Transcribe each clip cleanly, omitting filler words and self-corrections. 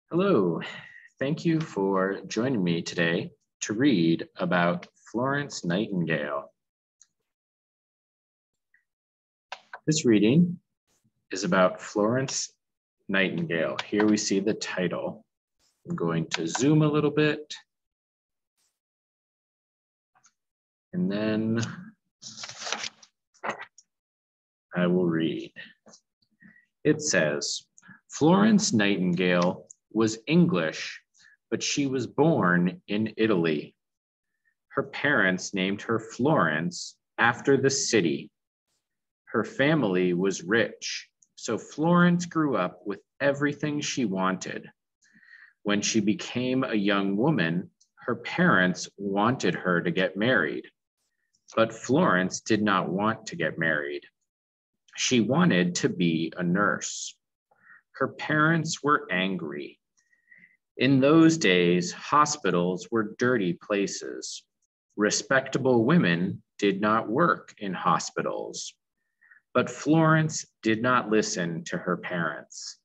Hello, thank you for joining me today to read about Florence Nightingale. This reading is about Florence Nightingale. Here we see the title. I'm going to zoom a little bit, and then I will read. It says, Florence Nightingale was English, but she was born in Italy. Her parents named her Florence after the city. Her family was rich, so Florence grew up with everything she wanted. When she became a young woman, her parents wanted her to get married, but Florence did not want to get married. She wanted to be a nurse. Her parents were angry. In those days, hospitals were dirty places. Respectable women did not work in hospitals. But Florence did not listen to her parents.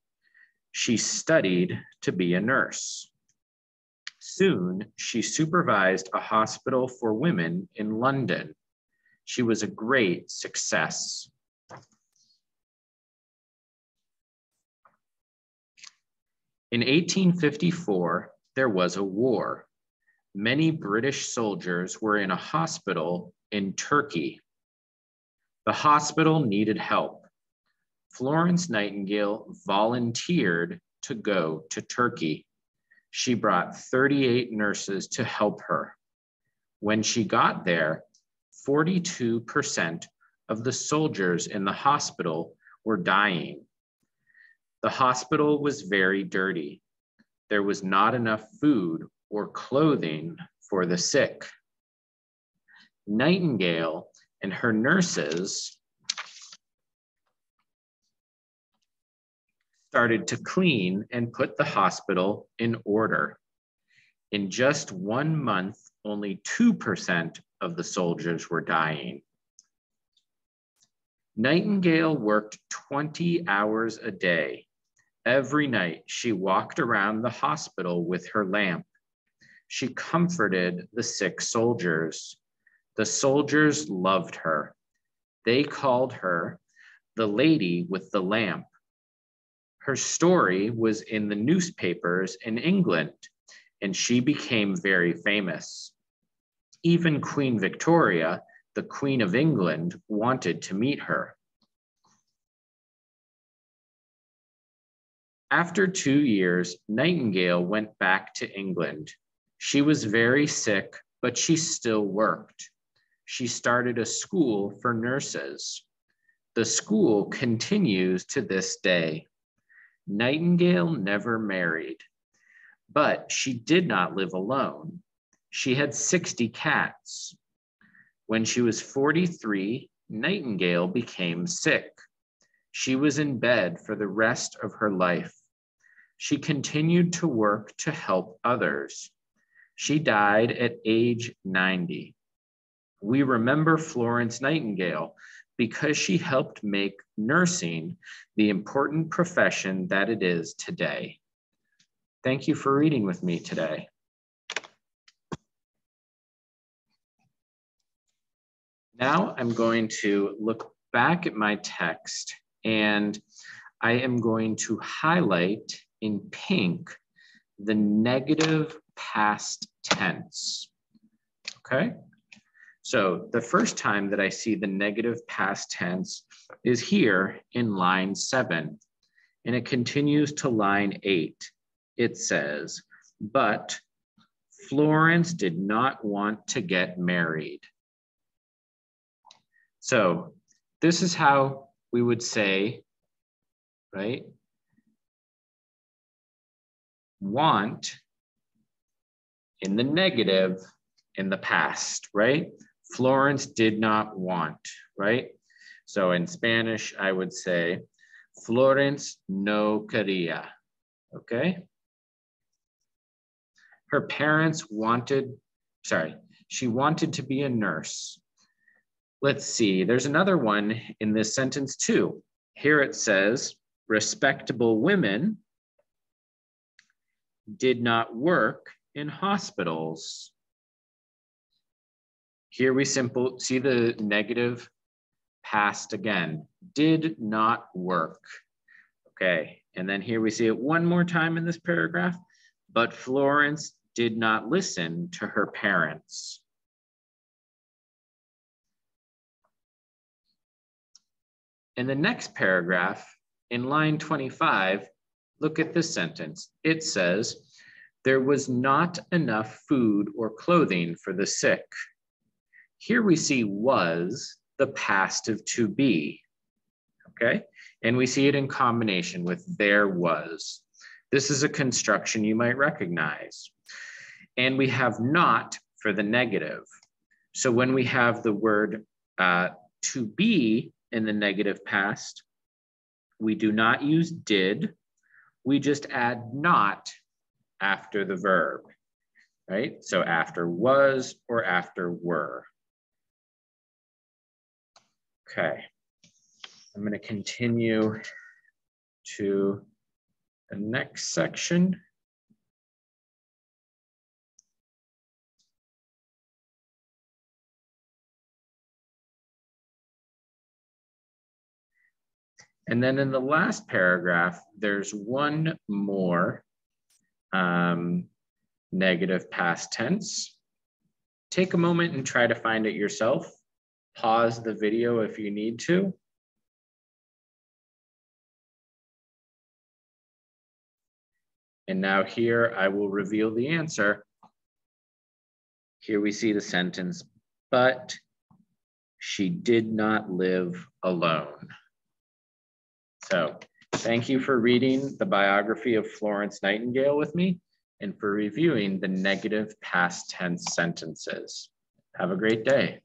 She studied to be a nurse. Soon, she supervised a hospital for women in London. She was a great success. In 1854, there was a war. Many British soldiers were in a hospital in Turkey. The hospital needed help. Florence Nightingale volunteered to go to Turkey. She brought 38 nurses to help her. When she got there, 42% of the soldiers in the hospital were dying. The hospital was very dirty. There was not enough food or clothing for the sick. Nightingale and her nurses started to clean and put the hospital in order. In just 1 month, only 2% of the soldiers were dying. Nightingale worked 20 hours a day. Every night, she walked around the hospital with her lamp. She comforted the sick soldiers. The soldiers loved her. They called her the lady with the lamp. Her story was in the newspapers in England, and she became very famous. Even Queen Victoria, the Queen of England, wanted to meet her. After 2 years, Nightingale went back to England. She was very sick, but she still worked. She started a school for nurses. The school continues to this day. Nightingale never married, but she did not live alone. She had 60 cats. When she was 43, Nightingale became sick. She was in bed for the rest of her life. She continued to work to help others. She died at age 90. We remember Florence Nightingale because she helped make nursing the important profession that it is today. Thank you for reading with me today. Now I'm going to look back at my text, and I am going to highlight in pink the negative past tense. Okay? So the first time that I see the negative past tense is here in line 7, and it continues to line 8. It says, but Florence did not want to get married. So this is how we would say, right? Want in the negative in the past, right? Florence did not want, right? So in Spanish, I would say, Florence no quería, okay? Her parents wanted, she wanted to be a nurse. Let's see, there's another one in this sentence too. Here it says, respectable women did not work in hospitals. Here we see the negative past again, did not work. Okay, and then here we see it one more time in this paragraph, but Florence did not listen to her parents. In the next paragraph, in line 25, look at this sentence. It says, there was not enough food or clothing for the sick. Here we see was the past of to be, okay? And we see it in combination with there was. This is a construction you might recognize. And we have not for the negative. So when we have the word to be in the negative past, we do not use did, we just add not after the verb, right? So after was or after were. Okay, I'm going to continue to the next section. And then in the last paragraph, there's one more negative past tense. Take a moment and try to find it yourself. Pause the video if you need to. And now here I will reveal the answer. Here we see the sentence, but she did not live alone. So thank you for reading the biography of Florence Nightingale with me and for reviewing the negative past tense sentences. Have a great day.